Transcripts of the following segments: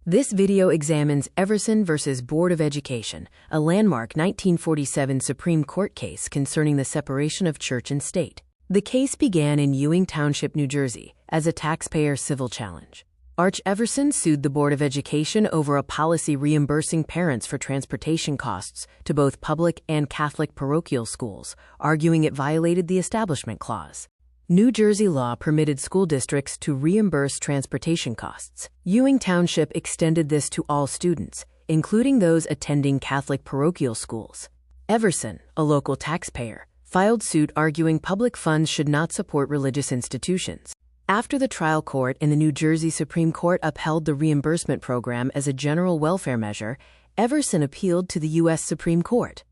This video examines Everson v. Board of Education, a landmark 1947 Supreme Court case concerning the separation of church and state. The case began in Ewing Township, New Jersey, as a taxpayer civil challenge. Arch Everson sued the Board of Education over a policy reimbursing parents for transportation costs to both public and Catholic parochial schools, arguing it violated the Establishment Clause. New Jersey law permitted school districts to reimburse transportation costs. Ewing Township extended this to all students, including those attending Catholic parochial schools. Everson, a local taxpayer, filed suit arguing public funds should not support religious institutions. After the trial court and the New Jersey Supreme Court upheld the reimbursement program as a general welfare measure, Everson appealed to the U.S. Supreme Court.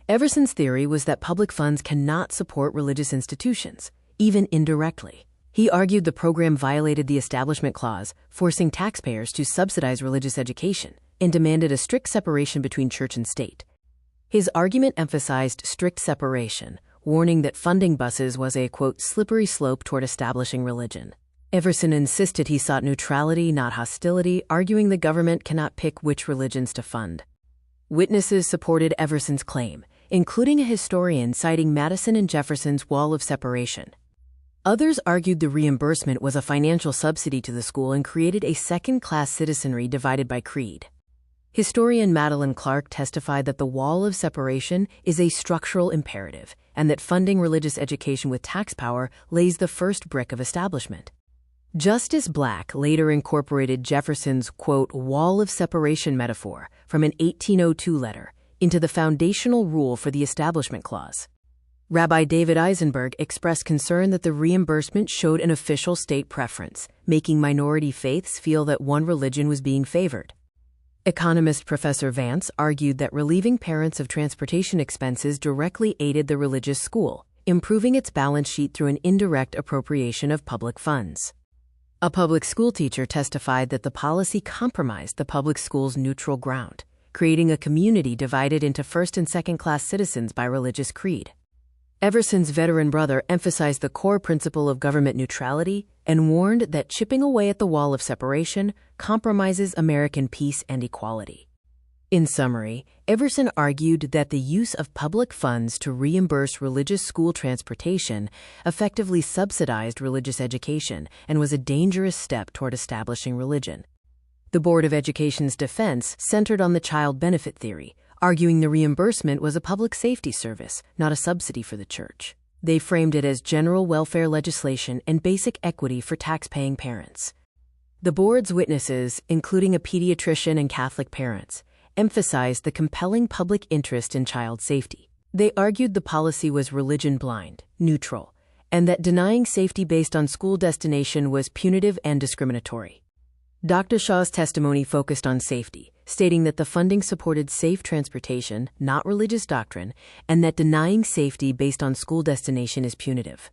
Everson's theory was that public funds cannot support religious institutions, even indirectly. He argued the program violated the Establishment Clause, forcing taxpayers to subsidize religious education, and demanded a strict separation between church and state. His argument emphasized strict separation, warning that funding buses was a, quote, slippery slope toward establishing religion. Everson insisted he sought neutrality, not hostility, arguing the government cannot pick which religions to fund. Witnesses supported Everson's claim, including a historian citing Madison and Jefferson's Wall of Separation. Others argued the reimbursement was a financial subsidy to the school and created a second-class citizenry divided by creed. Historian Madeline Clark testified that the Wall of Separation is a structural imperative and that funding religious education with tax power lays the first brick of establishment. Justice Black later incorporated Jefferson's, quote, Wall of Separation metaphor from an 1802 letter into the foundational rule for the Establishment Clause. Rabbi David Eisenberg expressed concern that the reimbursement showed an official state preference, making minority faiths feel that one religion was being favored. Economist Professor Vance argued that relieving parents of transportation expenses directly aided the religious school, improving its balance sheet through an indirect appropriation of public funds. A public school teacher testified that the policy compromised the public school's neutral ground, creating a community divided into first- and second-class citizens by religious creed. Everson's veteran brother emphasized the core principle of government neutrality and warned that chipping away at the Wall of Separation compromises American peace and equality. In summary, Everson argued that the use of public funds to reimburse religious school transportation effectively subsidized religious education and was a dangerous step toward establishing religion. The Board of Education's defense centered on the child benefit theory, arguing the reimbursement was a public safety service, not a subsidy for the church. They framed it as general welfare legislation and basic equity for tax-paying parents. The board's witnesses, including a pediatrician and Catholic parents, emphasized the compelling public interest in child safety. They argued the policy was religion-blind, neutral, and that denying safety based on school destination was punitive and discriminatory. Dr. Shaw's testimony focused on safety, stating that the funding supported safe transportation, not religious doctrine, and that denying safety based on school destination is punitive.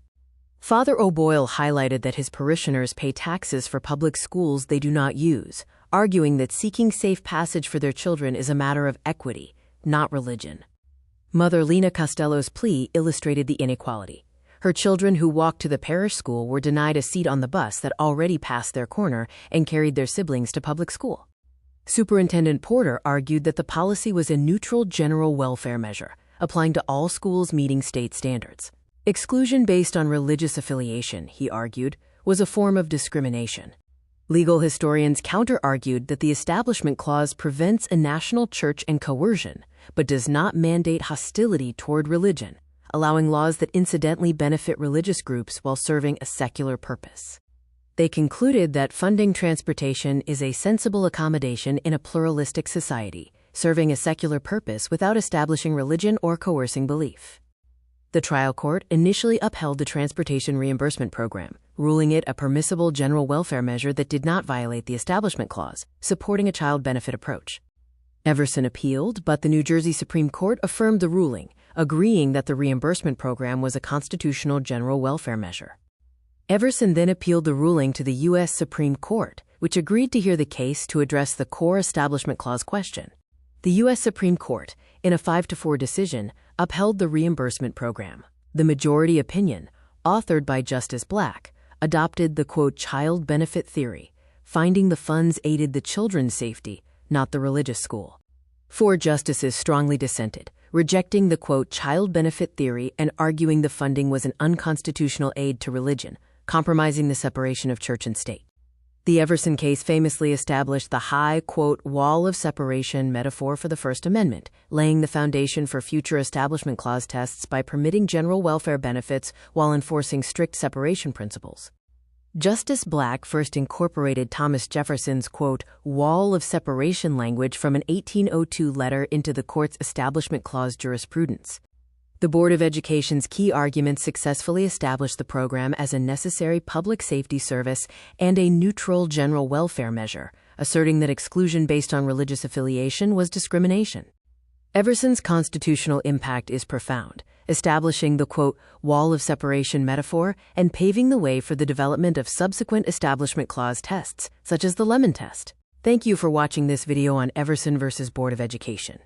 Father O'Boyle highlighted that his parishioners pay taxes for public schools they do not use, arguing that seeking safe passage for their children is a matter of equity, not religion. Mother Lena Costello's plea illustrated the inequality. Her children who walked to the parish school were denied a seat on the bus that already passed their corner and carried their siblings to public school. Superintendent Porter argued that the policy was a neutral general welfare measure, applying to all schools meeting state standards. Exclusion based on religious affiliation, he argued, was a form of discrimination. Legal historians counter-argued that the Establishment Clause prevents a national church and coercion, but does not mandate hostility toward religion, allowing laws that incidentally benefit religious groups while serving a secular purpose. They concluded that funding transportation is a sensible accommodation in a pluralistic society, serving a secular purpose without establishing religion or coercing belief. The trial court initially upheld the transportation reimbursement program, ruling it a permissible general welfare measure that did not violate the Establishment Clause, supporting a child benefit approach. Everson appealed, but the New Jersey Supreme Court affirmed the ruling, agreeing that the reimbursement program was a constitutional general welfare measure. Everson then appealed the ruling to the U.S. Supreme Court, which agreed to hear the case to address the core Establishment Clause question. The U.S. Supreme Court, in a 5-4 decision, upheld the reimbursement program. The majority opinion, authored by Justice Black, adopted the, quote, child benefit theory, finding the funds aided the children's safety, not the religious school. 4 justices strongly dissented, rejecting the, quote, child benefit theory and arguing the funding was an unconstitutional aid to religion, compromising the separation of church and state. The Everson case famously established the high, quote, wall of separation metaphor for the First Amendment, laying the foundation for future Establishment Clause tests by permitting general welfare benefits while enforcing strict separation principles. Justice Black first incorporated Thomas Jefferson's, quote, wall of separation language from an 1802 letter into the court's Establishment Clause jurisprudence. The Board of Education's key arguments successfully established the program as a necessary public safety service and a neutral general welfare measure, asserting that exclusion based on religious affiliation was discrimination. Everson's constitutional impact is profound, establishing the, quote, wall of separation metaphor and paving the way for the development of subsequent Establishment Clause tests, such as the Lemon Test. Thank you for watching this video on Everson versus Board of Education.